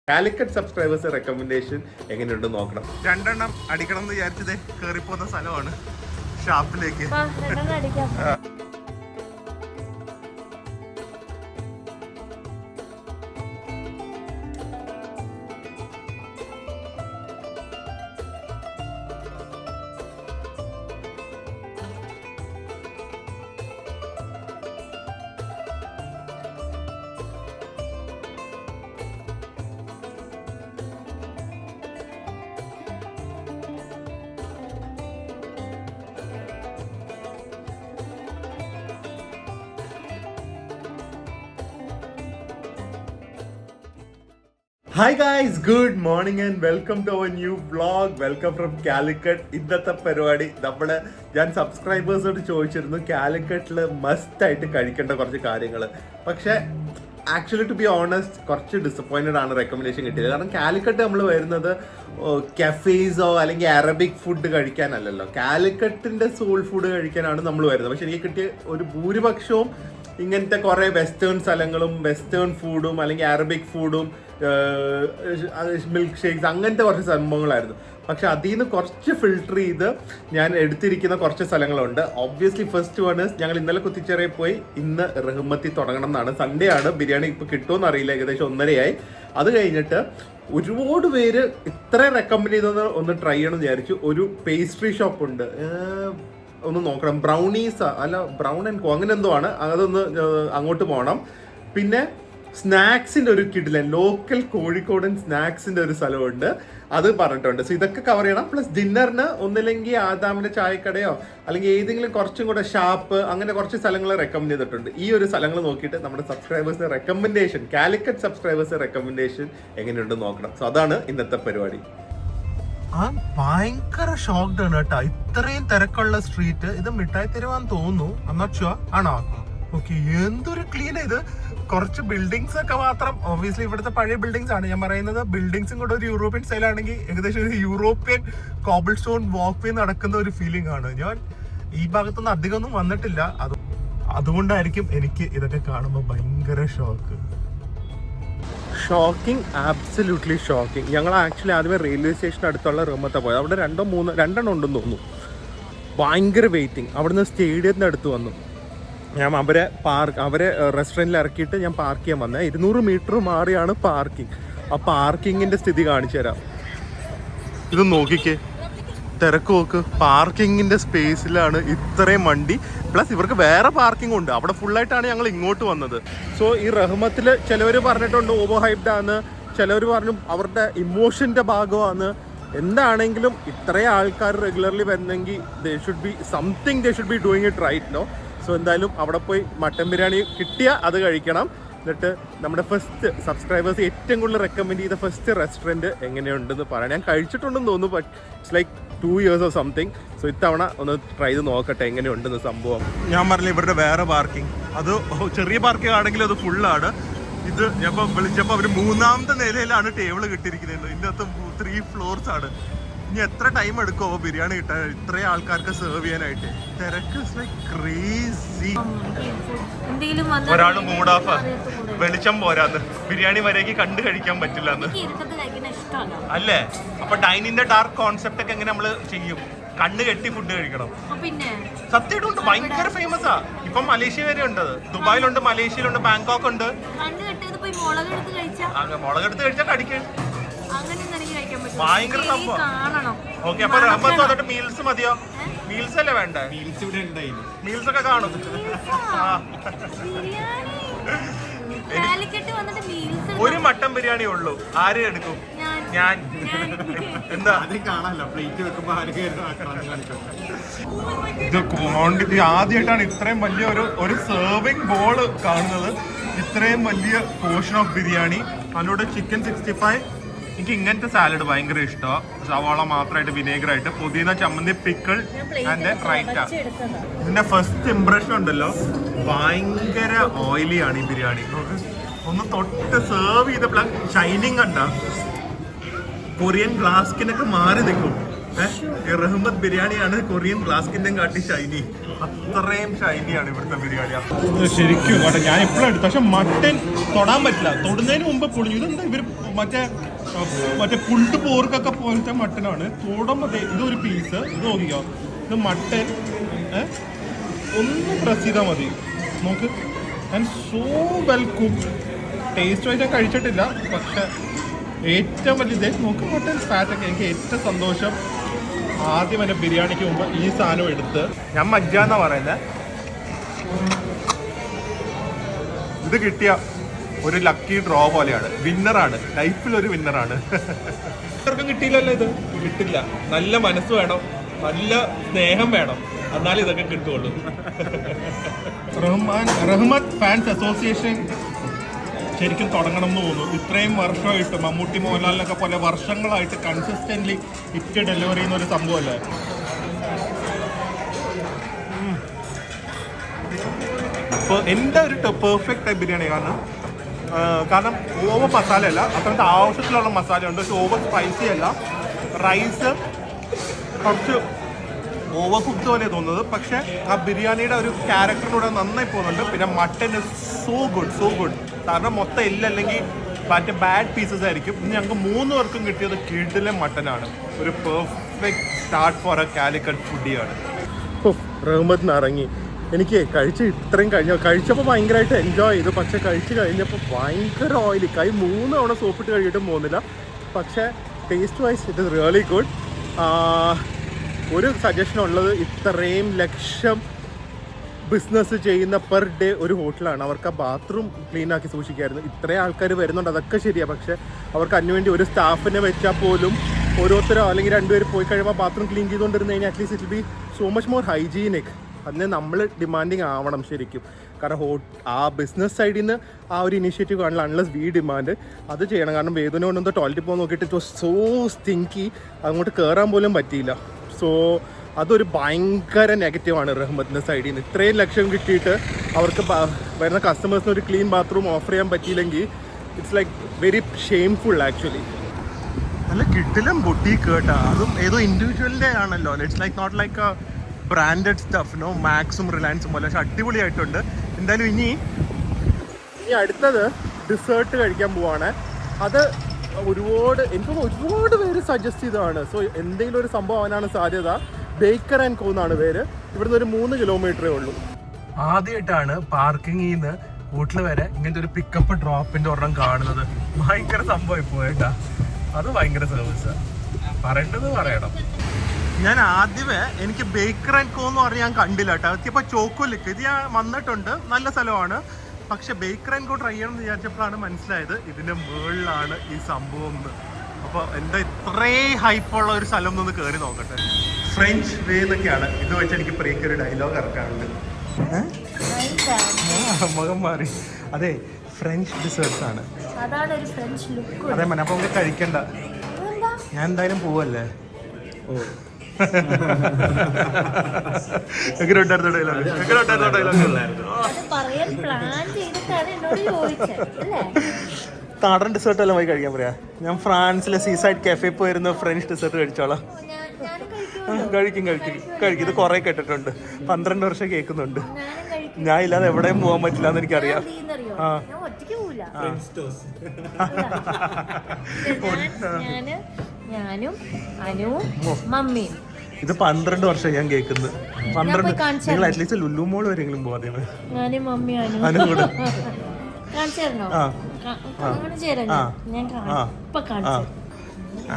Calicut subscribers recommendation എങ്ങനെയുണ്ടെന്ന് നോക്കണം. 2 എണ്ണം അടിക്കണം എന്ന് വിചാരിച്ചത് കയറിപ്പോകുന്ന സ്ഥലമാണ് ഷാപ്പിലേക്ക്. Hi guys, good morning and welcome to our new vlog. Welcome from Calicut. ഇന്നത്തെ പരിപാടി ഞാൻ സബ്സ്ക്രൈബേഴ്സോട് ചോദിച്ചിരുന്നു കാലിക്കറ്റിൽ മസ്റ്റായിട്ട് കഴിക്കേണ്ട കുറച്ച് കാര്യങ്ങൾ. പക്ഷേ ആക്ച്വലി ടു ബി ഓണസ്റ്റ് കുറച്ച് ഡിസപ്പോയിൻറ്റഡ് ആണ് റെക്കമെൻഡേഷൻ കിട്ടിയത്. കാരണം കാലിക്കറ്റ് നമ്മൾ വരുന്നത് കഫേസോ അല്ലെങ്കിൽ അറബിക് ഫുഡ് കഴിക്കാനല്ലല്ലോ, കാലിക്കറ്റിൻ്റെ സോൾ ഫുഡ് കഴിക്കാനാണ് നമ്മൾ വരുന്നത്. പക്ഷെ എനിക്ക് കിട്ടിയ ഒരു ഭൂരിപക്ഷവും ഇങ്ങനത്തെ കുറേ വെസ്റ്റേൺ സ്ഥലങ്ങളും വെസ്റ്റേൺ ഫുഡും അല്ലെങ്കിൽ അറബിക് ഫുഡും മിൽക്ക് ഷേക്സ് അങ്ങനത്തെ കുറച്ച് സംഭവങ്ങളായിരുന്നു. പക്ഷെ അതിൽ നിന്ന് കുറച്ച് ഫിൽട്ടർ ചെയ്ത് ഞാൻ എടുത്തിരിക്കുന്ന കുറച്ച് സ്ഥലങ്ങളുണ്ട്. ഒബ്വിയസ്ലി ഫസ്റ്റ് വൺ ഞങ്ങൾ ഇന്നലെ കുത്തിച്ചേറിയിൽ പോയി, ഇന്ന് റഹ്മത്തി തുടങ്ങണം എന്നാണ്. സൺഡേ ആണ്, ബിരിയാണി ഇപ്പോൾ കിട്ടുമെന്ന് അറിയില്ല, ഏകദേശം 1:30 അത് കഴിഞ്ഞിട്ട് ഒരുപാട് പേര് ഇത്രയും റെക്കമെൻഡ് ചെയ്തെന്ന് ഒന്ന് ട്രൈ ചെയ്യണമെന്ന് വിചാരിച്ചു. ഒരു പേസ്ട്രി ഷോപ്പ് ഉണ്ട്, ഒന്ന് നോക്കണം, ബ്രൗണീസ് അല്ല ബ്രൗൺ ആൻഡ് കോ അങ്ങനെ എന്തോ ആണ്, അതൊന്ന് അങ്ങോട്ട് പോകണം. പിന്നെ സ്നാക്സിൻ്റെ ഒരു കിടിലൻ ലോക്കൽ കോഴിക്കോടൻ സ്നാക്സിൻ്റെ ഒരു സ്ഥലമുണ്ട്, അത് പറഞ്ഞിട്ടുണ്ട്. സോ ഇതൊക്കെ കവർ ചെയ്യണം. പ്ലസ് ഡിന്നറിന് ഒന്നില്ലെങ്കിൽ ആദാമിൻ്റെ ചായക്കടയോ അല്ലെങ്കിൽ ഏതെങ്കിലും കുറച്ചും കൂടെ ഷാപ്പ് അങ്ങനെ കുറച്ച് സ്ഥലങ്ങൾ റെക്കമെൻഡ് ചെയ്തിട്ടുണ്ട്. ഈ ഒരു സ്ഥലങ്ങൾ നോക്കിയിട്ട് നമ്മുടെ സബ്സ്ക്രൈബേഴ്സിൻ്റെ റെക്കമെൻഡേഷൻ, കാലിക്കറ്റ് സബ്സ്ക്രൈബേഴ്സ് റെക്കമെൻഡേഷൻ എങ്ങനെയുണ്ടെന്ന് നോക്കണം. സോ അതാണ് ഇന്നത്തെ പരിപാടി. ഭയങ്കര ഷോക്ക്ഡ് ആണ് കേട്ടോ, ഇത്രയും തിരക്കുള്ള സ്ട്രീറ്റ്. ഇത് മിഠായി തെരുവാന്ന് തോന്നുന്നു, I'm not sure. ആണോ? ഓക്കെ, എന്തൊരു ക്ലീൻ. ഇത് കുറച്ച് ബിൽഡിങ്സ് ഒക്കെ മാത്രം, ഒബ്വിയസ്ലി ഇവിടുത്തെ പഴയ ബിൽഡിങ്സ് ആണ് ഞാൻ പറയുന്നത്. ബിൽഡിങ്സും കൂടെ ഒരു യൂറോപ്യൻ സ്റ്റൈലാണെങ്കിൽ ഏകദേശം ഒരു യൂറോപ്യൻ കോബിൾ സ്റ്റോൺ വാക്ക് വേ നടക്കുന്ന ഒരു ഫീലിംഗ് ആണ്. ഞാൻ ഈ ഭാഗത്തൊന്നും അധികമൊന്നും വന്നിട്ടില്ല, അതുകൊണ്ടായിരിക്കും എനിക്ക് ഇതൊക്കെ കാണുമ്പോൾ ഭയങ്കര ഷോക്കിംഗ്, ആബ്സല്യൂട്ട്ലി ഷോക്കിംഗ്. ഞങ്ങൾ ആക്ച്വലി ആദ്യമേ റെയിൽവേ സ്റ്റേഷൻ അടുത്തുള്ള റൂമത്തെ പോയത്. അവിടെ 2-3 ഉണ്ടെന്ന് തോന്നുന്നു. ഭയങ്കര വെയിറ്റിംഗ്. അവിടുന്ന് സ്റ്റേഡിയത്തിൻ്റെ അടുത്ത് വന്നു. ഞാൻ അവരെ റെസ്റ്റോറൻറ്റിൽ ഇറക്കിയിട്ട് ഞാൻ പാർക്ക് ചെയ്യാൻ വന്നത്. 200 മീറ്റർ മാറിയാണ് പാർക്കിംഗ്. ആ പാർക്കിങ്ങിൻ്റെ സ്ഥിതി കാണിച്ചു തരാം. ഇത് നോക്കിക്കേ, തിരക്ക് നോക്ക്. പാർക്കിങ്ങിൻ്റെ സ്പേസിലാണ് ഇത്രയും വണ്ടി. പ്ലസ് ഇവർക്ക് വേറെ പാർക്കിംഗ് ഉണ്ട്. അവിടെ ഫുള്ളായിട്ടാണ് ഞങ്ങൾ ഇങ്ങോട്ട് വന്നത്. സോ ഈ റഹ്മത്തിൽ ചിലവർ പറഞ്ഞിട്ടുണ്ട് ഓവർ ഹൈപ്ഡ് ആണ്, ചിലവർ പറഞ്ഞു അവരുടെ ഇമോഷൻ്റെ ഭാഗമാണ്. എന്താണെങ്കിലും ഇത്രയും ആൾക്കാർ റെഗുലർലി വരുന്നെങ്കിൽ they should be something, they should be doing it right no. So എന്തായാലും അവിടെ പോയി മട്ടൻ ബിരിയാണി കിട്ടിയാൽ അത് കഴിക്കണം. എന്നിട്ട് നമ്മുടെ ഫസ്റ്റ് സബ്സ്ക്രൈബേഴ്സ് ഏറ്റവും കൂടുതൽ റെക്കമെൻഡ് ചെയ്ത ഫസ്റ്റ് റെസ്റ്റോറൻറ്റ് എങ്ങനെയുണ്ടെന്ന് പറയാം. ഞാൻ കഴിച്ചിട്ടുണ്ടെന്ന് തോന്നുന്നു, but it's like 2 years or something. So ഇത്തവണ ഒന്ന് ട്രൈ ചെയ്ത് നോക്കട്ടെ എങ്ങനെയുണ്ടെന്ന് സംഭവം. ഞാൻ പറഞ്ഞില്ല ഇവരുടെ വേറെ പാർക്കിംഗ്, അത് ചെറിയ പാർക്കിംഗ് ആണെങ്കിലും അത് ഫുള്ളാണ്. ഇത് ഞാൻ ഇപ്പോൾ വിളിച്ചപ്പോൾ അവർ 3ാമത്തെ നിലയിലാണ് ടേബിൾ കിട്ടിയിരിക്കുന്നത്. ഇതിൻ്റെ അകത്ത് 3 floors ആണ്. ഇനി എത്ര ടൈം എടുക്കുമോ ബിരിയാണി കിട്ടാൻ ഇത്രയും ആൾക്കാർക്ക് സെർവ് ചെയ്യാനായിട്ട്? തിരക്ക് ക്രേസി. ഒരാള് മൂഡ് ഓഫ്, വെളിച്ചം പോരാന്ന്, ബിരിയാണി വരേക്ക് കണ്ടു കഴിക്കാൻ പറ്റില്ല എന്ന് അല്ലേ? അപ്പൊ ഡൈനിന്റെ ഡാർക്ക് കോൺസെപ്റ്റ് ഒക്കെ എങ്ങനെ നമ്മള് ചെയ്യും? കണ്ണ് കെട്ടി ഫുഡ് കഴിക്കണം. സത്യമായിട്ടുണ്ട്, ഭയങ്കര ഫേമസ് ആ. ഇപ്പം മലേഷ്യ വരെ ഉണ്ട്, ദുബായിലുണ്ട്, മലേഷ്യയിലുണ്ട്, ബാങ്കോക്ക് ഉണ്ട്. മുളകെടുത്ത് കഴിച്ചാൽ കടിക്കും, ഭയങ്കര സംഭവം. ഓക്കെ, അപ്പൊ റഹ്മത്ത് വന്നിട്ട് മീൽസ് മതിയോ? മീൽസ് അല്ലേ വേണ്ടേ? മീൽസ് ഒക്കെ കാണും. ഒരു മട്ടൻ ബിരിയാണി ഉള്ളൂ, ആരും എടുക്കും? ഞാൻ. എന്താ ഇത് ആദ്യമായിട്ടാണ് ഇത്രയും വലിയ ഒരു സെർവിങ് ബോൾ കാണുന്നത്. ഇത്രയും വലിയ പോർഷൻ ഓഫ് ബിരിയാണി, അതിലൂടെ ചിക്കൻ 65. എനിക്ക് ഇങ്ങനത്തെ സാലഡ് ഭയങ്കര ഇഷ്ടമാണ്. സവാള മാത്രമായിട്ട്, വിനേഗറായിട്ട്, പുതിന, ചമ്മന്തി, പിക്കിൾ ആൻഡ് റൈറ്റ. ഇതിന്റെ ഫസ്റ്റ് ഇംപ്രഷൻ ഉണ്ടല്ലോ, ഭയങ്കര ഓയിലി ആണ് ഈ ബിരിയാണി. ഒന്ന് തൊട്ട് സെർവ് ചെയ്തപ്പോൾ ഷൈനിങ് കണ്ട കൊറിയൻ ഗ്ലാസ്കിനൊക്കെ മാറി നിൽക്കും. ഈ റഹ്മത്ത് ബിരിയാണിയാണ് കൊറിയൻ റാസ്കിന്റെ കാട്ടി ഷൈനി. അത്രയും ഷൈനിയാണ് ഇവിടുത്തെ ബിരിയാണി. ശരിക്കും കേട്ടോ, ഞാൻ എപ്പോഴും എടുത്തു. പക്ഷെ മട്ടൻ തൊടാൻ പറ്റില്ല, തൊടുന്നതിന് മുമ്പ് പൊളിഞ്ഞു. ഇതെന്താ ഇവർ മറ്റേ പുൾട്ട് പോർക്കൊക്കെ പോലത്തെ മട്ടനാണ്. തൊടുമ്പോൾ ഇതൊരു പീസ്, ഇത് നോക്കിക്കോ, ഇത് മട്ടൻ. ഒന്ന് പ്രസ് ചെയ്താൽ മതി. നോക്ക്, and so well cooked. Taste vice ഞാൻ കഴിച്ചിട്ടില്ല, പക്ഷെ ഏറ്റവും വലിയത് നോക്ക് മട്ടൻ ഫാറ്റൊക്കെ. എനിക്ക് ഏറ്റവും സന്തോഷം ആദ്യം എൻ്റെ ബിരിയാണിക്ക് മുമ്പ് ഈ സാധനം എടുത്ത്, ഞാൻ മജ്ജാന്നാ പറയുന്നത്, ഇത് കിട്ടിയ ഒരു ലക്കി ഡ്രോ പോലെയാണ്. വിന്നറാണ്, ലൈഫിലൊരു വിന്നറാണ്. ആർക്കും കിട്ടിയില്ലല്ലോ, ഇത് കിട്ടില്ല. നല്ല മനസ്സ് വേണം, നല്ല സ്നേഹം വേണം, എന്നാലും ഇതൊക്കെ കിട്ടുള്ളൂ. റഹ്മത്ത് ഫാൻസ് അസോസിയേഷൻ ശരിക്കും തുടങ്ങണം എന്ന് തോന്നുന്നു. ഇത്രയും വർഷമായിട്ട് മമ്മൂട്ടി മോഹൻലാലിനൊക്കെ പോലെ വർഷങ്ങളായിട്ട് കൺസിസ്റ്റൻ്റ്ലി ഹിറ്റ് ഡെലിവറി ചെയ്യുന്ന ഒരു സംഭവമല്ലേ. ഇപ്പോൾ എൻ്റെ ഒരു പെർഫെക്റ്റ് ടൈപ്പ് ബിരിയാണി. കാരണം ഓവർ മസാല അല്ല, അത്രത്തെ ആവശ്യത്തിലുള്ള മസാലയുണ്ട്, പക്ഷെ ഓവർ സ്പൈസി അല്ല. റൈസ് കുറച്ച് ഓവർ കുക്ക്ഡ് പോലെ തോന്നുന്നത്, പക്ഷെ ആ ബിരിയാണിയുടെ ഒരു ക്യാരക്ടറിലൂടെ നന്നായി പോകുന്നുണ്ട്. പിന്നെ മട്ടൻ സോ ഗുഡ്. കാരണം മൊത്തം എല്ലാം അല്ലെങ്കിൽ മറ്റേ ബാഡ് പീസസ് ആയിരിക്കും. ഇനി ഞങ്ങൾക്ക് 3 പേർക്കും കിട്ടിയത് കിടിലൻ മട്ടനാണ്. ഒരു perfect start for a Calicut ഫുഡിയാണ്. റഹ്മത്തിന് ഇറങ്ങി എനിക്ക് ഇത്രയും കഴിച്ചപ്പോൾ ഭയങ്കരമായിട്ട് എൻജോയ് ചെയ്തു. പക്ഷെ കഴിച്ച് കഴിഞ്ഞപ്പോൾ ഭയങ്കര ഓയിലി. 3 തവണ സോപ്പിട്ട് കഴിയിട്ടും പോകുന്നില്ല. പക്ഷേ taste vice it is really good. ഒരു സജഷൻ ഉള്ളത്, ഇത്രയും ലക്ഷം ബിസിനസ് ചെയ്യുന്ന പെർ ഡേ ഒരു ഹോട്ടലാണ്. അവർക്ക് ആ ബാത്റൂം ക്ലീൻ ആക്കി സൂക്ഷിക്കായിരുന്നു. ഇത്രയും ആൾക്കാർ വരുന്നുണ്ട്, അതൊക്കെ ശരിയാണ്. പക്ഷേ അവർക്ക് അതിനുവേണ്ടി ഒരു സ്റ്റാഫിനെ വെച്ചാൽ പോലും ഓരോരുത്തരോ അല്ലെങ്കിൽ 2 പേര് പോയി കഴിയുമ്പോൾ ബാത്റൂം ക്ലീൻ ചെയ്തുകൊണ്ടിരുന്ന് കഴിഞ്ഞാൽ at least it be so much more hygienic. അതിന് നമ്മൾ ഡിമാൻഡിങ് ആവണം ശരിക്കും. കാരണം ആ ബിസിനസ് സൈഡിൽ നിന്ന് ആ ഒരു ഇനീഷ്യേറ്റീവ് കാണില്ല, അൺലെസ് വി ഡിമാൻഡ് അത് ചെയ്യണം. കാരണം വേദന കൊണ്ടൊന്ന് ടോയ്ലറ്റിൽ പോകാൻ നോക്കിയിട്ട് ഇറ്റ് വാസ് സോ സ്റ്റിങ്കി, അങ്ങോട്ട് കയറാൻ പോലും പറ്റിയില്ല. സോ അതൊരു ഭയങ്കര നെഗറ്റീവാണ് റഹ്മത്തിൻ്റെ സൈഡിൽ നിന്ന്. ഇത്രയും ലക്ഷം കിട്ടിയിട്ട് അവർക്ക് വരുന്ന കസ്റ്റമേഴ്സിന് ഒരു ക്ലീൻ ബാത്റൂം ഓഫർ ചെയ്യാൻ പറ്റിയില്ലെങ്കിൽ it's like very shameful actually. നല്ല കിട്ടിലും ബൊട്ടീക്ക് കേട്ടാ, അതും ഏതോ ഇൻഡിവിജ്വലിൻ്റെ ആണല്ലോ. It's like not like a branded stuff, no മാക്സും റിലയൻസും പോലെ. പക്ഷെ അടിപൊളിയായിട്ടുണ്ട്. എന്തായാലും ഇനി അടുത്തത് ഡിസേർട്ട് കഴിക്കാൻ പോവാണ്. അത് എനിക്ക് ഒരുപാട് പേര് സജസ്റ്റ് ചെയ്തതാണ്. സോ എന്തെങ്കിലും ഒരു സംഭവം അവനാണ് സാധ്യത. ബേക്കർ ആൻഡ് കോ എന്നാണ് പേര്. ഇവിടുന്ന് ഒരു 3 കിലോമീറ്ററേ ഉള്ളൂ. ആദ്യമായിട്ടാണ് പാർക്കിങ്ങിൽ നിന്ന് വീട്ടിൽ വരെ ഇങ്ങനത്തെ ഒരു പിക്കപ്പ് ഡ്രോപ്പിന്റെ ഒരെണ്ണം കാണുന്നത്. ഭയങ്കര സംഭവം പോയേട്ടാ, അത് ഭയങ്കര സർവീസ്. പറയേണ്ടത് പറയണം. ഞാൻ ആദ്യമേ എനിക്ക് ബേക്കർ ആൻഡ് കോ എന്ന് പറഞ്ഞാൽ ഞാൻ കണ്ടില്ല കേട്ടോ. എത്തിയപ്പോൾ ചോക്കോലിക്ക് ഇത് ഞാൻ വന്നിട്ടുണ്ട്, നല്ല സ്ഥലമാണ്. പക്ഷെ ബേക്കർ ആൻഡ് കോ ട്രൈ ചെയ്യണം എന്ന് വിചാരിച്ചപ്പോഴാണ് മനസ്സിലായത് ഇതിൻ്റെ മുകളിലാണ് ഈ സംഭവം എന്ന്. അപ്പോൾ എന്താ ഇത്രയും ഹൈപ്പുള്ള ഒരു സ്ഥലം എന്നൊന്ന് കയറി നോക്കട്ടെ. ഫ്രഞ്ച് വേ എന്നൊക്കെയാണ് ഇത് വെച്ച് എനിക്ക് പ്രിയക്ക് ഒരു ഡയലോഗ് ഇറക്കാറുണ്ട്. മുഖം മാറി. അതെ, ഫ്രഞ്ച് ഡിസേർട്ട്സ് ആണ്. അതെ മന, അപ്പൊ നമുക്ക് കഴിക്കണ്ട. ഞാൻ എന്തായാലും പോവല്ലേ. ഓ നാടൻ ഡിസേർട്ട് എല്ലാം പോയി കഴിക്കാൻ പറയാ. ഞാൻ ഫ്രാൻസിലെ സീസൈഡ് കഫേ പോയിരുന്നു ഫ്രഞ്ച് ഡിസേർട്ട് കഴിച്ചോളാം. കഴിക്കും. ഇത് കുറെ കേട്ടിട്ടുണ്ട്, 12 വർഷം കേൾക്കുന്നുണ്ട്. ഞാൻ ഇല്ലാതെ എവിടെയും പോകാൻ പറ്റില്ല എന്ന് എനിക്കറിയാം. ഇത് 12 വർഷം ഞാൻ കേൾക്കുന്നത്. 12 നിങ്ങൾ അറ്റ്ലീസ്റ്റ് ലുലു മോൾ വരെങ്കിലും പോവാതെ അനുകൂടെ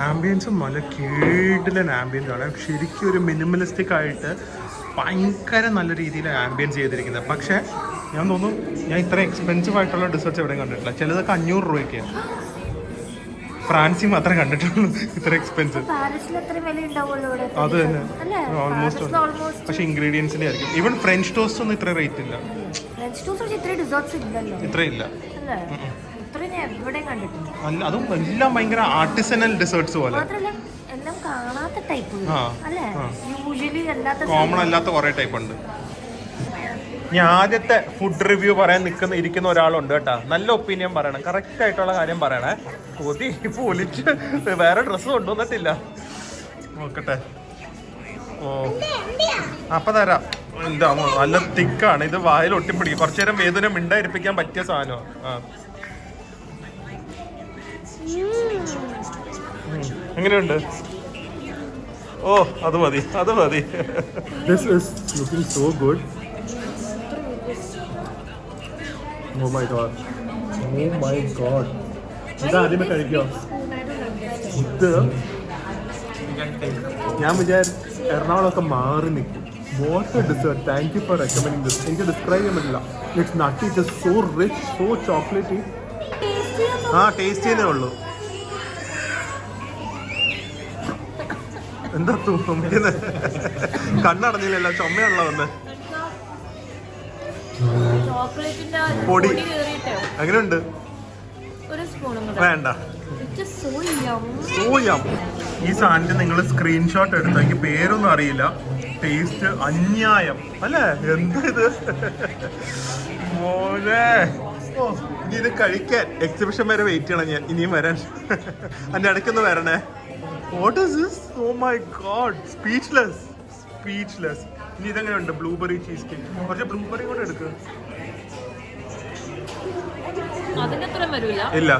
ആംബിയൻസും നല്ല കീഴിലെ ആംബിയൻസ് ആണ്. ശരിക്കും ഒരു മിനിമലിസ്റ്റിക് ആയിട്ട് ഭയങ്കര നല്ല രീതിയിൽ ആംബിയൻസ് ചെയ്തിരിക്കുന്നത്. പക്ഷേ ഞാൻ തോന്നുന്നു ഞാൻ ഇത്ര എക്സ്പെൻസീവ് ആയിട്ടുള്ള ഡിസേർട്ട്സ് എവിടെയും കണ്ടിട്ടില്ല. ചിലതൊക്കെ 500 രൂപയ്ക്കാണ്. ഫ്രാൻസിൽ മാത്രമേ കണ്ടിട്ടുള്ളൂ ഇത്ര എക്സ്പെൻസീവ്. അത് തന്നെ ഓൾമോസ്റ്റ്. പക്ഷെ ഇൻഗ്രീഡിയൻസിന്റെ ആയിരിക്കും. ഈവൻ ഫ്രഞ്ച് ടോസ്റ്റ് ഒന്നും ഇത്ര റേറ്റ് ഇല്ല. ഇത്ര ഇല്ല. അല്ല, അതും എല്ലാം ഭയങ്കര ആർട്ടിസണൽ ഡിസേർട്ട്സ് പോലെ, കോമൺ അല്ലാത്ത കുറെ ടൈപ്പ് ഉണ്ട്. ഞാൻ ആദ്യത്തെ ഫുഡ് റിവ്യൂ പറയാൻ ഇരിക്കുന്ന ഒരാളുണ്ട് കേട്ടോ. നല്ല ഒപ്പീനിയൻ പറയണം, കറക്റ്റ് ആയിട്ടുള്ള കാര്യം പറയണേ. കൊതി പൊലിച്ച് വേറെ ഡ്രസ്സ് കൊണ്ടുവന്നിട്ടില്ല. നോക്കട്ടെ. ഓ അപ്പൊ തരാം. എന്താ നല്ല തിക്കാണ് ഇത്, വായിൽ ഒട്ടിപ്പിടിക്കും. കുറച്ചു നേരം വേദന മിണ്ടായിരിപ്പിക്കാൻ പറ്റിയ സാധനമാണ്. എങ്ങനെയുണ്ട്? ഓ അത് മതി, അത് മതി. This is looking so good. Oh my god. Oh my god. ഇത് ആദ്യമേ കഴിക്കോ? ഇത് ഞാൻ വിചാരിച്ചു എറണാകുളമൊക്കെ മാറി നിൽക്കും. What dessert, thank you for recommending this. എനിക്ക് ഡിസ്ക്രൈബ് ചെയ്യാൻ പറ്റില്ല. It's nutty, it's so rich, so chocolatey. ടേസ്റ്റിയേ ഉള്ളൂ. എന്താ തുമ്മുന്നത്? കണ്ണടഞ്ഞില്ലല്ലോ, ചുമയുള്ള വന്ന്. പൊടി എങ്ങനെയുണ്ട്? വേണ്ട. ഈ സാധനത്തിന് നിങ്ങൾ സ്ക്രീൻഷോട്ട് എടുത്തു. എനിക്ക് പേരൊന്നും അറിയില്ല. ടേസ്റ്റ് അന്യായം അല്ലേ? എന്താ ഇത് മോനെ? ഓ ഇനി ഇത് കഴിക്കാൻ എക്സിബിഷൻ വരെ വെയിറ്റ് ചെയ്യണം ഞാൻ, ഇനിയും വരാൻ. അതിൻ്റെ ഇടയ്ക്കൊന്ന് വരണേ. What is this? Oh my god, speechless. ഇനി ഇതെങ്ങനെയുണ്ട്? Blueberry cheese cake. കുറച്ച് ബ്ലൂബെറി കൂടെ എടുക്കുക. ഇല്ല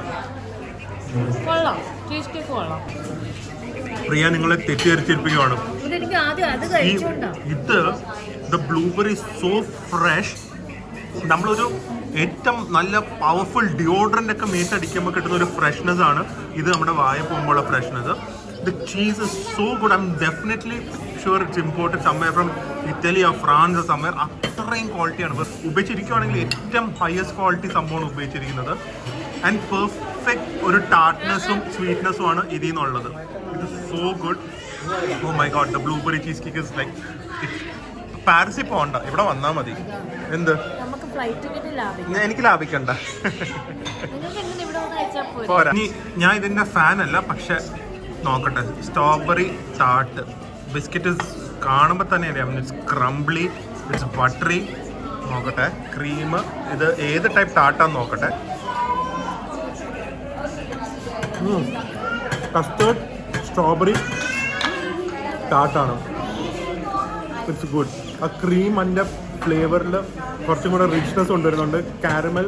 പ്രിയ, നിങ്ങളെ തെറ്റിദ്ധരിച്ചിരിപ്പിക്കുകയാണ്. ഇത് ബ്ലൂബെറി സോ ഫ്രഷ്. നമ്മളൊരു ഏറ്റവും നല്ല പവർഫുൾ ഡിയോഡ്രൻ്റ് ഒക്കെ മേത്തടിക്കുമ്പോൾ കിട്ടുന്ന ഒരു ഫ്രഷ്നെസ് ആണ് ഇത്. നമ്മുടെ വായ പോകുമ്പോഴുള്ള freshness. The cheese is so good. I'm definitely sure it's imported somewhere from Italy or France or somewhere. അത്രയും ക്വാളിറ്റിയാണ് ഉപയോഗിച്ചിരിക്കുകയാണെങ്കിൽ. ഏറ്റവും ഹയസ്റ്റ് ക്വാളിറ്റി സംഭവമാണ് ഉപയോഗിച്ചിരിക്കുന്നത്. ആൻഡ് പെർഫെക്റ്റ് ഒരു ടാർട്ട്നെസ്സും സ്വീറ്റ്നെസ്സും ആണ് ഇതിൽ നിന്നുള്ളത്. It is so good. Oh my god, the blueberry cheese cake is like പാരിസിൽ പോകണ്ട, ഇവിടെ വന്നാൽ മതി. എന്ത് എനിക്ക് ലാഭിക്കണ്ട. പോരാ. ഞാൻ ഇതിൻ്റെ ഫാൻ അല്ല, പക്ഷെ നോക്കട്ടെ. സ്ട്രോബെറി ടാർട്ട് ബിസ്ക്കറ്റ് കാണുമ്പോൾ തന്നെ അറിയാം. It's crumbly, it's buttery. നോക്കട്ടെ ക്രീം. ഇത് ഏത് ടൈപ്പ് ടാർട്ടാന്ന് നോക്കട്ടെ. കസ്റ്റേർഡ് സ്ട്രോബെറി ടാർട്ടാണ്. It's good. ആ ക്രീം അതിൻ്റെ ഫ്ലേവറിൽ കുറച്ചും കൂടെ റിച്ച്നെസ് കൊണ്ടുവരുന്നുണ്ട്. കാരമൽ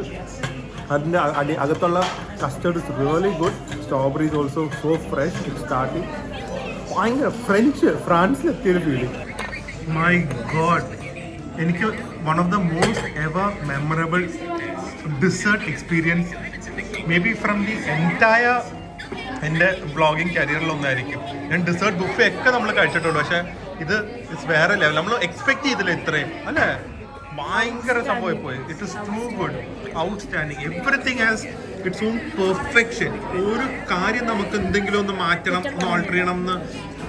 അതിൻ്റെ അകത്തുള്ള custard is really good. Strawberry is also so fresh. It starting ഭയങ്കര ഫ്രാൻസിലെത്തിയൊരു ഫീലിംഗ്. മൈ ഗോഡ്, എനിക്ക് one of the most ever memorable dessert experience may be from the entire എൻ്റെ വ്ളോഗിങ് കരിയറിലൊന്നായിരിക്കും. ഞാൻ ഡിസേർട്ട് ബുഫേ ഒക്കെ നമ്മൾ കഴിച്ചിട്ടുണ്ട്, പക്ഷേ ഇത് ഇറ്റ്സ് വേറെ ലെവൽ. നമ്മൾ എക്സ്പെക്ട് ചെയ്തില്ല ഇത്രയും അല്ലേ? ഭയങ്കര സംഭവം പോയി. It is too good, outstanding. Everything has its own perfection. ഒരു കാര്യം നമുക്ക് എന്തെങ്കിലും ഒന്ന് മാറ്റണം, ഒന്ന് ഓൾട്ടർ ചെയ്യണം എന്ന്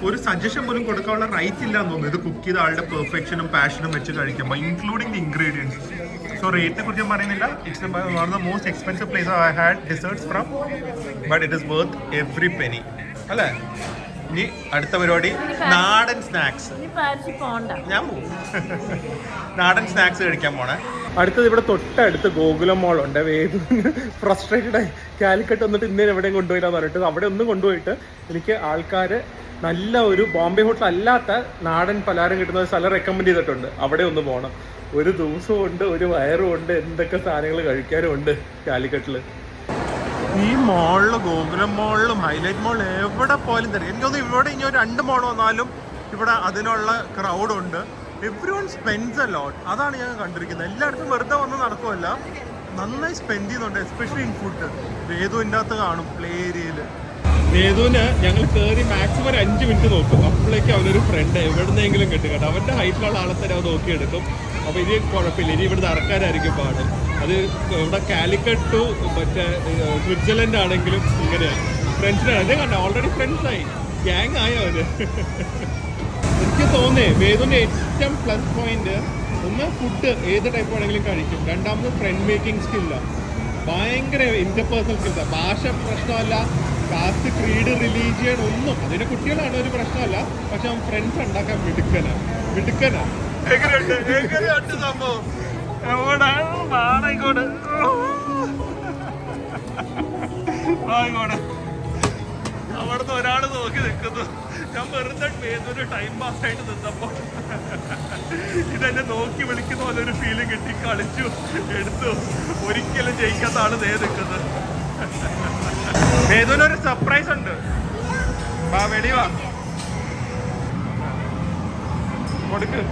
ഒരു സജഷൻ പോലും കൊടുക്കാനുള്ള റൈറ്റ് ഇല്ല എന്ന് തോന്നുന്നു. ഇത് കുക്ക് ചെയ്ത ആളുടെ പെർഫെക്ഷനും പാഷനും വെച്ച് കഴിക്കുമ്പോൾ, ഇൻക്ലൂഡിങ് ദി ഇൻഗ്രീഡിയൻസ്. സോ റേറ്റിനെ കുറിച്ച് ഞാൻ പറയുന്നില്ല. It's one of the most expensive place I had desserts from, but it is worth every penny അല്ലേ? ഇനി അടുത്ത പരിപാടി നാടൻ സ്നാക്സ്. ഞാൻ പോകും നാടൻ സ്നാക്സ് കഴിക്കാൻ പോണേ. അടുത്തത് ഇവിടെ തൊട്ടടുത്ത് ഗോകുലം മോളുണ്ട്. വേദു ഫ്രസ്ട്രേറ്റഡ് ആയി കാലിക്കട്ട് വന്നിട്ട് ഇന്നലെ എവിടെയും കൊണ്ടുപോയില്ലാന്ന് പറഞ്ഞിട്ട് അവിടെ ഒന്നും കൊണ്ടുപോയിട്ട് എനിക്ക് ആൾക്കാർ നല്ല ഒരു ബോംബെ ഹോട്ടൽ അല്ലാത്ത നാടൻ പലഹാരം കിട്ടുന്ന ഒരു സ്ഥലം റെക്കമെൻഡ് ചെയ്തിട്ടുണ്ട്. അവിടെ ഒന്ന് പോകണം. ഒരു ദിവസവും ഉണ്ട്, ഒരു വയറും ഉണ്ട്, എന്തൊക്കെ സാധനങ്ങൾ കഴിക്കാനും ഉണ്ട് കാലിക്കട്ടിൽ. ഈ മോളിൽ, ഗോകുലം മോളിലും ഹൈലൈറ്റ് മോളിൽ എവിടെ പോയാലും തരും. എനിക്കൊന്ന് ഇവിടെ ഇനി ഒരു 2 മോൾ വന്നാലും ഇവിടെ അതിനുള്ള ക്രൗഡുണ്ട്. Every one spends a lot. അതാണ് ഞാൻ കണ്ടിരിക്കുന്നത്. എല്ലായിടത്തും വെറുതെ വന്ന് നടക്കുമല്ല, നന്നായി സ്പെൻഡ് ചെയ്യുന്നുണ്ട്, എസ്പെഷ്യലി ഇൻ ഫുഡ്. വേദുവിൻ്റെ അകത്ത് കാണും പ്ലേ ഏരിയയിൽ. വേദുവിന് ഞങ്ങൾ കയറി മാക്സിമം ഒരു 5 മിനിറ്റ് നോക്കും. അപ്പോഴേക്കും അവനൊരു ഫ്രണ്ട് എവിടുന്നെങ്കിലും കിട്ടും കേട്ടോ. അവൻ്റെ ഹൈറ്റിലുള്ള ആളെ തന്നെ അവൻ നോക്കിയെടുക്കും. അപ്പോൾ ഇനി കുഴപ്പമില്ല, ഇനി ഇവിടെ നടക്കാനായിരിക്കും പാട്. അത് ഇവിടെ കാലിക്കട്ട് ടു മറ്റേ സ്വിറ്റ്സർലൻഡ് ആണെങ്കിലും ഇങ്ങനെയാണ്. ഫ്രണ്ട്സിനാണ് അത് കണ്ട, ഓൾറെഡി ഫ്രണ്ട്സായി, ഗ്യാങ് ആയോ അവര്. എനിക്ക് തോന്നേ വേദുവിൻ്റെ ഏറ്റവും പ്ലസ് പോയിന്റ് ഒന്ന് ഫുഡ് ഏത് ടൈപ്പ് വേണമെങ്കിലും കഴിക്കും. രണ്ടാമത് ഫ്രണ്ട് മേക്കിംഗ് സ്കില്ലാണ്. ഭയങ്കര ഇന്റർപേഴ്സണൽ സ്കിൽസ്. ഭാഷ പ്രശ്നമല്ല, കാസ്റ്റ്, ക്രീഡ്, റിലീജിയൻ ഒന്നും. അതിൻ്റെ കുട്ടികളാണ് ഒരു പ്രശ്നമല്ല, പക്ഷെ അവൻ ഫ്രണ്ട്സ് ഉണ്ടാക്കാൻ മിടുക്കനാ. എങ്ങനെയുണ്ട് സംഭവം? അവിടുന്ന് ഒരാൾ നോക്കി നിൽക്കുന്നു. ഞാൻ വെറുതെ ഏതൊരു ടൈം പാസ്സായിട്ട് നിന്നപ്പോൾ ഇതെന്നെ നോക്കി വിളിക്കുന്ന പോലെ ഒരു ഫീല് കിട്ടി. കളിച്ചു എടുത്തു. ഒരിക്കലും ജയിക്കാത്ത ആള് നേ നിൽക്കുന്നത്. ഏതൊരു സർപ്രൈസ് ഉണ്ട്. വാ വെടി വാ കൊടുക്ക്.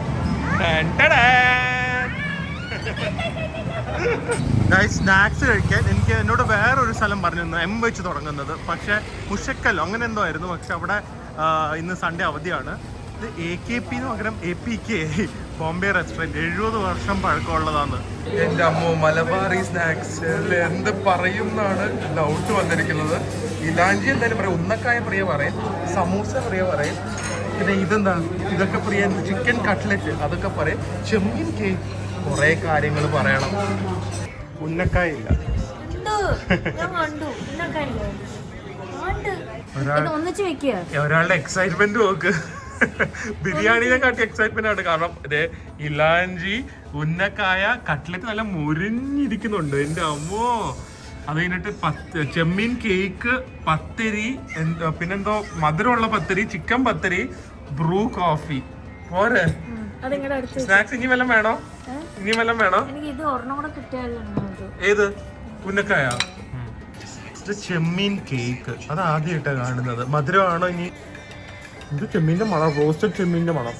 സ്നാക്സ് കഴിക്കാൻ എനിക്ക് എന്നോട് വേറൊരു സ്ഥലം പറഞ്ഞിരുന്നു, M വെച്ച് തുടങ്ങുന്നത്. പക്ഷെ മുഷക്കല്ലോ അങ്ങനെ എന്തോ ആയിരുന്നു. പക്ഷെ അവിടെ ഇന്ന് സൺഡേ അവധിയാണ്. ഇത് AKP പകരം APK, ബോംബെ റെസ്റ്റോറൻറ്റ്. 70 വർഷം പഴക്കമുള്ളതാണ്. എൻ്റെ അമ്മോ, മലബാറി സ്നാക്സ് എന്ത് പറയും എന്നാണ് ഡൗട്ട് വന്നിരിക്കുന്നത്. ഇലാഞ്ചി എന്തായാലും പറയും, ഉന്നക്കായ പ്രിയ പറയും, സമൂസ പ്രിയ പറയും, പിന്നെ ഇതെന്താ ഇതൊക്കെ പ്രിയ, ചിക്കൻ കട്ട്ലറ്റ് അതൊക്കെ പറയും, ചെമ്മീൻ കേക്ക്, കുറേ കാര്യങ്ങൾ പറയണം. ഉന്നക്കായ ഇല്ല. ഒരാളുടെ എക്സൈറ്റ്മെന്റ് നോക്ക്. ബിരിയാണിനെ കാട്ടി എക്സൈറ്റ്മെന്റ് ആണ്. കാരണം ഇതേ ഇലാഞ്ചി, ഉന്നക്കായ, കട്ട്ലറ്റ് നല്ല മുരിഞ്ഞിരിക്കുന്നുണ്ട്. എൻ്റെ അമ്മോ. അത് കഴിഞ്ഞിട്ട് ചെമ്മീൻ കേക്ക്, പത്തിരി, പിന്നെന്തോ മധുരമുള്ള പത്തിരി, ചിക്കൻ പത്തിരി, ബ്രൂ കോഫി. പോരെ സ്നാക്സ്? ഇനി വല്ലതും വേണോ? ഇനി വല്ലതും വേണോ? ഏത്? ഉന്നക്കായ? ഇത് ചെമ്മീൻ കേക്ക്. അത് ആദ്യമായിട്ടാണ് കാണുന്നത്. മധുരമാണോ ഇനി? ഇത് ചെമ്മീൻ്റെ മണം, റോസ്റ്റഡ് ചെമ്മീൻ്റെ മണം.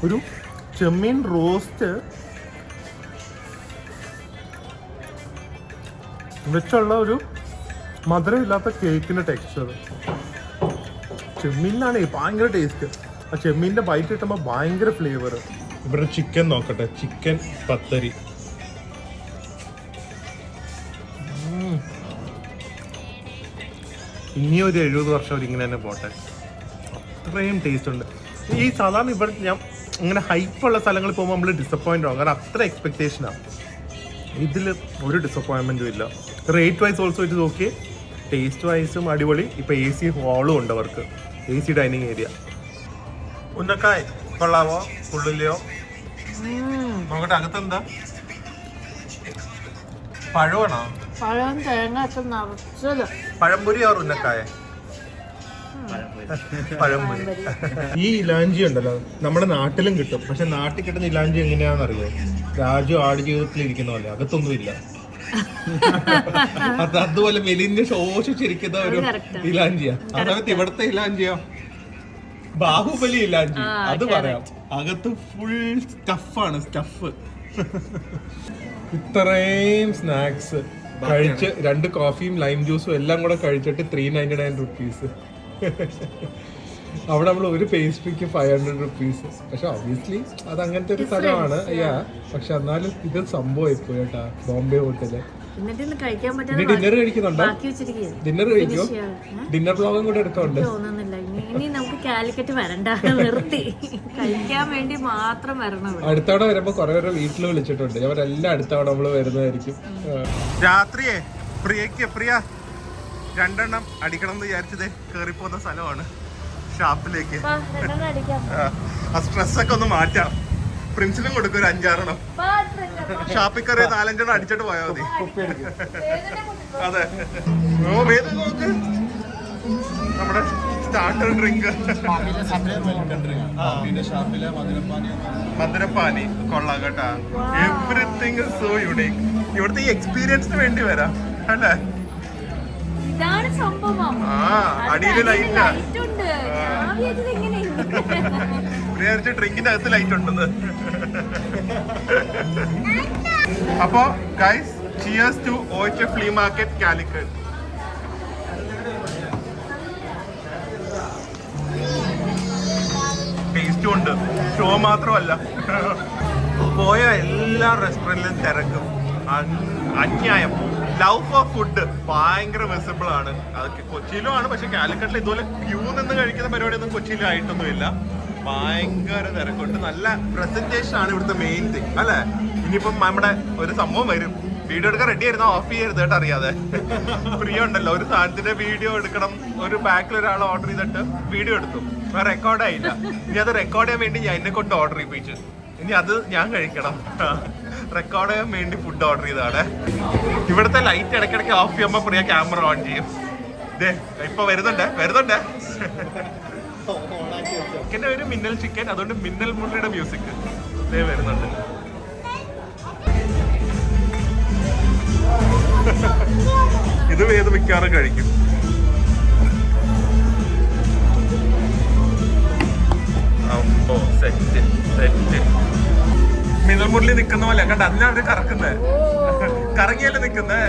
ഒരു ചെമ്മീൻ റോസ്റ്റ് വെച്ചുള്ള ഒരു മധുരമില്ലാത്ത കേക്കിൻ്റെ ടെക്സ്ചർ. ചെമ്മീനാണ് ഭയങ്കര ടേസ്റ്റ്. ആ ചെമ്മീൻ്റെ ബൈറ്റ് കിട്ടുമ്പോൾ ഭയങ്കര ഫ്ലേവർ. ഇവിടെ ചിക്കൻ നോക്കട്ടെ. ചിക്കൻ പത്തരി. ഇനിയും ഒരു 70 വർഷം അവർ ഇങ്ങനെ തന്നെ പോട്ടെ. അത്രയും ടേസ്റ്റ് ഉണ്ട്. ഈ സാധാരണ ഇവിടെ ഞാൻ ഇങ്ങനെ ഹൈപ്പുള്ള സ്ഥലങ്ങളിൽ പോകുമ്പോൾ നമ്മൾ ഡിസപ്പോയിൻ്റ് ആവും. കാരണം അത്ര എക്സ്പെക്റ്റേഷനാണ്. ഇതിൽ ഒരു ഡിസപ്പോയിൻമെൻറ്റും ഇല്ല. റേറ്റ് വൈസ് ഓൾസോ ഇത് നോക്കി. ടേസ്റ്റ് വൈസും അടിപൊളി. ഇപ്പോൾ AC ഹോളും ഉണ്ട് അവർക്ക്, AC ഡൈനിങ് ഏരിയ. ഉന്നക്കായ് കൊള്ളാവോ? ഉള്ളിലെയോ? നോക്കട്ടെ അകത്തെന്താ? പഴമാണോ? പഴംപൊരി ഓർ ഉന്നക്കായ? പഴംപൊരി. ഈ ഇലാഞ്ചി ഉണ്ടല്ലോ നമ്മുടെ നാട്ടിലും കിട്ടും. പക്ഷെ നാട്ടിൽ കിട്ടുന്ന ഇലാഞ്ചി എങ്ങനെയാണെന്നറിയോ? രാജു ആടുജീവിതത്തിൽ ഇരിക്കുന്ന പോലെ അകത്തൊന്നുമില്ല. അതുപോലെ മെലിഞ്ഞ് ശോഷിച്ചിരിക്കുന്ന ഒരു ഇലാഞ്ചിയാ. അതായത് ഇവിടുത്തെ ഇലാഞ്ചിയോ ബാഹുബലി ഇലാഞ്ചി, അത് പറയാം. അകത്ത് ഫുൾ സ്റ്റഫാണ്, സ്റ്റഫ്. ഇത്രയും സ്നാക്സ് കഴിച്ച് 2 കോഫിയും ലൈം ജ്യൂസും എല്ലാം കൂടെ കഴിച്ചിട്ട് 399 റുപ്പീസ്. അവിടെ നമ്മൾ ഒരു പേസ്ട്രിക്ക് 500 റുപ്പീസ്. പക്ഷെ ഒബ്വിയസ്ലി അത് അങ്ങനത്തെ ഒരു സ്ഥലമാണ്. പക്ഷെ എന്നാലും ഇത് സംഭവമായിപ്പോയി കേട്ടാ ബോംബെ ഹോട്ടല്. ഡിന്നർ കഴിക്കുന്നുണ്ടോ? ഡിന്നർ കഴിക്കോ? ഡിന്നർ ബ്ലോഗും കൂടെ എടുത്തോണ്ട് അടുത്തവണ വരുമ്പോ കുറെ പേരെ വീട്ടിൽ വിളിച്ചിട്ടുണ്ട്. അവരെല്ലാം അടുത്തവണ നമ്മള് വരുന്നതായിരിക്കും. രാത്രിയെ പ്രിയ 2 എണ്ണം അടിക്കണം എന്ന് വിചാരിച്ചത് കേറിപ്പോകുന്ന സ്ഥലമാണ് ഷാപ്പിലേക്ക്. ആ സ്ട്രെസ്സൊക്കെ ഒന്ന് മാറ്റാം. പ്രിൻസിനും കൊടുക്കും ഒരു 5-6 എണ്ണം. ഷാപ്പിൽ കയറി 4-5 എണ്ണം അടിച്ചിട്ട് പോയാൽ മതി. അതെ. ഓ വേദ നോക്ക്, നമ്മുടെ സ്റ്റാർട്ടർ ഡ്രിങ്ക് മധുരപ്പാനി കൊള്ളാം കേട്ടാ. Everything so unique. ഇവിടുത്തെ ഈ എക്സ്പീരിയൻസിന് വേണ്ടി വരാം അല്ലേ? അടിയിൽ ലൈറ്റ് ഡ്രിങ്കിന്റെ അകത്ത് ലൈറ്റ് ഉണ്ടെന്ന്. അപ്പോ guys, cheers to OHF flea market Calicut. ടേസ്റ്റും ഉണ്ട്, ഷോ മാത്രമല്ല. പോയ എല്ലാ റെസ്റ്റോറൻറ്റിലും തിരക്കും, അന്യായം. ലവ് ഫോർ ഫുഡ് ഭയങ്കര വിസിബിൾ ആണ്. അതൊക്കെ കൊച്ചിയിലും ആണ്. പക്ഷെ കാലിക്കറ്റിൽ ഇതുപോലെ ക്യൂ നിന്ന് കഴിക്കുന്ന പരിപാടിയൊന്നും കൊച്ചിയിലും ആയിട്ടൊന്നുമില്ല. ഭയങ്കര തിരക്കുണ്ട്. നല്ല പ്രസന്റേഷൻ ആണ് ഇവിടുത്തെ മെയിൻ തിങ് അല്ലേ? ഇനിയിപ്പം നമ്മുടെ ഒരു സംഭവം വരും, വീഡിയോ എടുക്കാൻ റെഡി ആയിരുന്നു, ഓഫ് ചെയ്യരുത് കേട്ടോ അറിയാതെ. ഫ്രീ ഉണ്ടല്ലോ, ഒരു സാധനത്തിന്റെ വീഡിയോ എടുക്കണം. ഒരു ബാക്കിൽ ഒരാൾ ഓർഡർ ചെയ്തിട്ട് വീഡിയോ എടുത്തു, റെക്കോർഡായില്ല. ഇനി അത് റെക്കോർഡ് ചെയ്യാൻ വേണ്ടി ഞാൻ എന്നെ കൊണ്ട് ഓർഡർ ചെയ്യിപ്പിച്ചു. ഇനി അത് ഞാൻ കഴിക്കണം. റെക്കോർഡ് ചെയ്യാൻ വേണ്ടി ഫുഡ് ഓർഡർ ചെയ്തതാണ്. ഇവിടുത്തെ ലൈറ്റ് ഇടയ്ക്കിടയ്ക്ക് ഓഫ് ചെയ്യുമ്പോ പ്രിയ ക്യാമറ ഓൺ ചെയ്യും. ഇപ്പൊ വരുന്നുണ്ട്. ചിക്കൻ്റെ ഒരു മിന്നൽ ചിക്കൻ, അതുകൊണ്ട് മിന്നൽ മുരളിയുടെ മ്യൂസിക് വരുന്നുണ്ട്. ഇത് വേദ മിക്കാറും കഴിക്കും. സെറ്റ് മിന്നൽ മുരളി നിക്കുന്ന പോലെ കണ്ട, അതിനാ അവര് കറക്കുന്നത്, കറങ്ങിയല്ലേ നിക്കുന്നേ.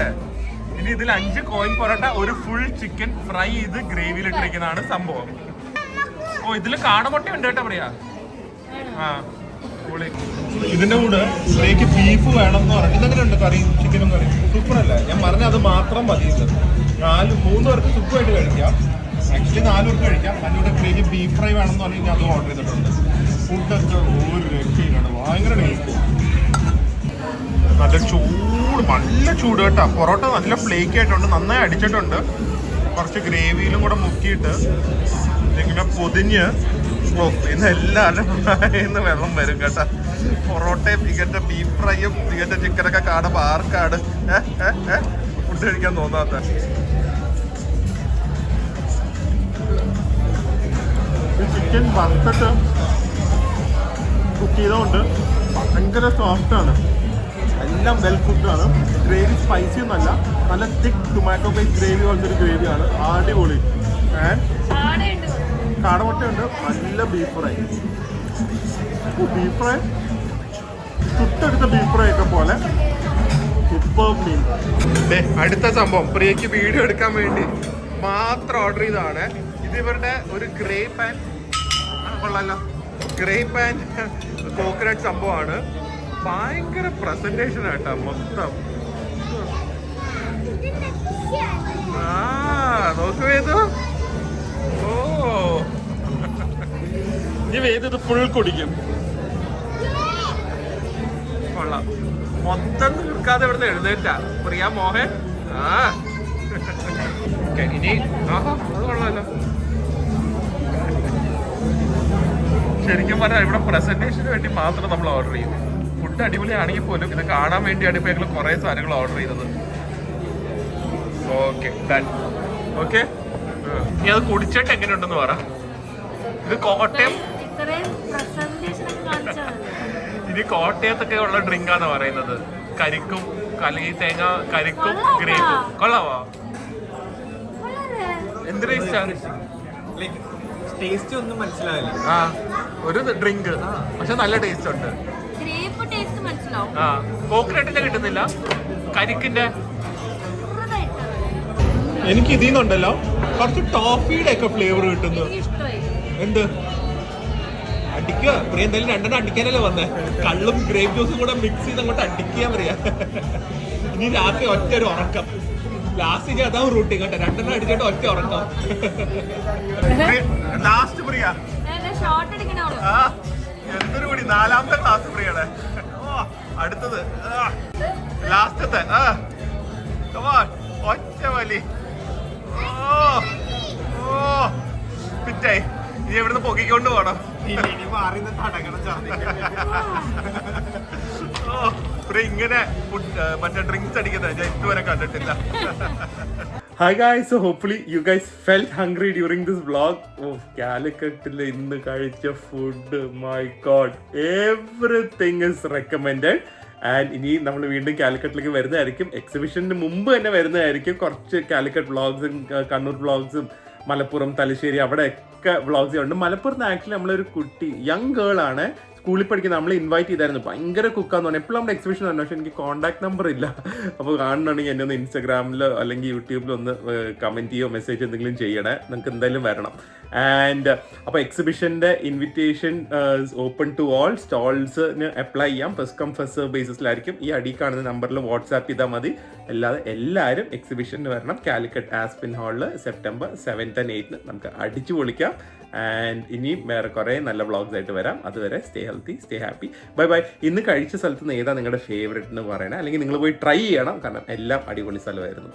ഇനി ഇതിൽ 5 കോയിൻ പൊറോട്ട, ഒരു ഫുൾ ചിക്കൻ ഫ്രൈ ചെയ്ത് ഗ്രേവിയിൽ ഇട്ടിരിക്കുന്നതാണ് സംഭവം. ഓ, ഇതില് കാടമുട്ട ഉണ്ട് കേട്ടോ പറയാ. ആ, ഇതിന്റെ കൂടെ ഇതിലേക്ക് ബീഫ് വേണം എന്ന് പറഞ്ഞു. ഇതെങ്ങനെയുണ്ട് കറി? ചിക്കനും കറി സൂപ്പർ അല്ലേ? ഞാൻ പറഞ്ഞ അത് മാത്രം മതി. 3 പേർക്ക് സുഖമായിട്ട് കഴിക്കാം. ആക്ച്വലി 4 പേർക്ക് കഴിക്കാം. അതിൻ്റെ ഗ്രേവി ബീഫ് ഫ്രൈ വേണം എന്ന് പറഞ്ഞാൽ അത് ഓർഡർ ചെയ്തിട്ടുണ്ട്. ഫുഡൊക്കെ ഒരു രക്ഷയിലാണ്, ഭയങ്കര ടേസ്റ്റ്. നല്ല ചൂട് കേട്ടോ. പൊറോട്ട നല്ല ഫ്ലേക്കി ആയിട്ടുണ്ട്, നന്നായി അടിച്ചിട്ടുണ്ട്. കുറച്ച് ഗ്രേവിയിലും കൂടെ മുക്കിയിട്ട് ഇങ്ങനെ പൊതിഞ്ഞ് ഇന്ന് എല്ലാവരും ഇന്ന് വെള്ളം വരും കേട്ടോ. പൊറോട്ടയും മികച്ച ബീഫ് ഫ്രൈയും മികച്ച ചിക്കനൊക്കെ കാണുമ്പോൾ ആർക്കാട് ഫുഡ് കഴിക്കാൻ തോന്നാത്ത. ചിക്കൻ വറുത്തിട്ട് കുക്ക് ചെയ്തതുകൊണ്ട് ഭയങ്കര സോഫ്റ്റാണ്. എല്ലാം വെൽ കുക്ക്ഡാണ്. ഗ്രേവി സ്പൈസി ഒന്നല്ല, നല്ല തിക്ക് ടൊമാറ്റോ ബേസ്ഡ് ഗ്രേവി പോലത്തെ ഒരു ഗ്രേവിയാണ്. അടിപൊളി. കാടമുട്ടയുണ്ട്. നല്ല ബീഫ് ഫ്രൈ. ബീഫ് ഫ്രൈ ചുട്ടെടുത്ത ബീഫ് ഫ്രൈ ഒക്കെ പോലെ സൂപ്പർ മീൻ. അടുത്ത സംഭവം പ്രിയക്ക് വീഡിയോ എടുക്കാൻ വേണ്ടി മാത്രം ഓർഡർ ചെയ്തതാണ്. ഇത് ഇവരുടെ ഒരു ഗ്രേ പാൻ കൊള്ളാലോ. ഗ്രേ പാൻ കോക്കനട്ട് സംഭവമാണ്. ഭയങ്കര പ്രസന്റേഷൻ ആയിട്ടാ മൊത്തം. നോക്ക് വേദു. ഓ, ഈ വേദു ഇത് ഫുൾ കുടിക്കും. കൊള്ളാം. മൊത്തം തീർക്കാതെ ഇവിടുന്ന് എഴുന്നേറ്റാ പ്രിയ മോഹൻ. ഇനി അത് കൊള്ളാലോ. ശരിക്കും പറഞ്ഞാൽ ഇവിടെ പ്രസന്റേഷന് വേണ്ടി മാത്രം നമ്മൾ ഓർഡർ ചെയ്യും. ഫുഡ് അടിപൊളിയാണെങ്കിൽ പോലും ഇത് കാണാൻ വേണ്ടിയാണ് ഇപ്പൊ ഞങ്ങൾ കുറെ സാധനങ്ങൾ ഓർഡർ ചെയ്തത്. Okay done. ഓക്കെ, ഇനി അത് കുടിച്ചിട്ട് എങ്ങനെയുണ്ടെന്ന് പറ. ഇത് കോട്ടയം, ഇനി കോട്ടയത്തൊക്കെ ഉള്ള ഡ്രിങ്കാന്ന് പറയുന്നത്. കരിക്കും തേങ്ങ കരിക്കും ഗ്രേപ്പും. കൊള്ളാവാ? എന്ത് ടേസ്റ്റ് ഒന്നും മനസ്സിലാവില്ല. ആ, ഒരു ഡ്രിങ്ക് പക്ഷെ നല്ല ടേസ്റ്റ് ഉണ്ട്. കോക്കനട്ടിന്റെ കിട്ടുന്നില്ല, കരിക്കിന്റെ. എനിക്ക് ഇതിന്നുണ്ടല്ലോ കുറച്ച് ടോഫിയുടെ ഒക്കെ ഫ്ലേവർ കിട്ടുന്നു. എന്ത് അടിക്കുക പ്രിയ? എന്തായാലും 2 അടിക്കാനല്ലേ വന്നേ. കള്ളും ഗ്രേപ്പ് ജ്യൂസും കൂടെ മിക്സ് ചെയ്ത് അങ്ങോട്ട് അടിക്കാൻ പറയാ. ഇനി രാത്രി ഒറ്റ ഒരു ഉറക്കം. ലാസ്റ്റ് അതാവും റൂട്ടി കേട്ടോ. 2 അടിച്ചിട്ട് ഒറ്റ ഉറക്കം. ലാസ്റ്റ് പ്രിയ എന്തൊരു കൂടി 4ാമത്തെ ക്ലാസ് പ്രിയയുടെ. അടുത്തത് ലാസ്റ്റത്തെ ഒറ്റ വലി. പിറ്റായി. ഇനി എവിടുന്ന് പൊക്കിക്കൊണ്ട് പോണം. ഇങ്ങനെ മറ്റേ ഡ്രിങ്ക്സ് അടിക്കുന്നത് ഞാൻ ഇതുവരെ കണ്ടിട്ടില്ല. Hi guys, so hopefully you guys felt hungry during this vlog. Oh, Calicut ഇന്ന് കഴിച്ച food, my god, everything is recommended. And ഇനി നമ്മൾ വീണ്ടും കാലിക്കറ്റിലേക്ക് വരുന്നതായിരിക്കും. എക്സിബിഷന് മുമ്പ് തന്നെ വരുന്നതായിരിക്കും. കുറച്ച് കാലിക്കറ്റ് വ്ളോഗ്സും കണ്ണൂർ വ്ളോഗ്സും മലപ്പുറം തലശ്ശേരി അവിടെയൊക്കെ വ്ളോഗ്സ് ഉണ്ട്. മലപ്പുറത്ത് ആക്ച്വലി നമ്മളൊരു കുട്ടി യങ് ഗേൾ ആണ്, സ്കൂളിൽ പഠിക്കുന്ന, നമ്മൾ ഇൻവൈറ്റ് ചെയ്തായിരുന്നു. ഭയങ്കര കുക്കാന്ന് പറഞ്ഞാൽ എപ്പോഴും നമ്മുടെ എക്സിബിഷൻ തന്നെ. പക്ഷെ എനിക്ക് കോൺടാക്ട് നമ്പർ ഇല്ല. അപ്പോൾ കാണണമെങ്കിൽ എന്നെ ഒന്ന് ഇൻസ്റ്റാഗ്രാമിലോ അല്ലെങ്കിൽ യൂട്യൂബിലോ ഒന്ന് കമൻറ്റ് ചെയ്യോ മെസ്സേജ് എന്തെങ്കിലും ചെയ്യണേ. നിങ്ങൾക്ക് എന്തായാലും വരണം. ആൻഡ് അപ്പോൾ എക്സിബിഷൻ്റെ ഇൻവിറ്റേഷൻ ഓപ്പൺ ടു ഓൾ. സ്റ്റോൾസിന് അപ്ലൈ ചെയ്യാം. ഫസ്റ്റ് കം ഫസ്റ്റ് സെർവ് ബേസിസിലായിരിക്കും. ഈ അടി കാണുന്ന നമ്പറിൽ വാട്സാപ്പ് ചെയ്താൽ മതി. അല്ലാതെ എല്ലാവരും എക്സിബിഷന് വരണം. കാലിക്കറ്റ് ആസ്പിൻ ഹാളിൽ സെപ്റ്റംബർ 7th and 8th നമുക്ക് അടിച്ചു പൊളിക്കാം. ആൻഡ് ഇനിയും വേറെ കുറേ നല്ല വ്ളോഗ്സ് ആയിട്ട് വരാം. അതുവരെ stay healthy, stay happy. Bye bye. ഇന്ന് കഴിച്ച സ്ഥലത്ത് നിന്ന് ഏതാ നിങ്ങളുടെ ഫേവറേറ്റ് എന്ന് പറയണേ, അല്ലെങ്കിൽ നിങ്ങൾ പോയി ട്രൈ ചെയ്യണം. കാരണം എല്ലാം അടിപൊളി സ്ഥലമായിരുന്നു.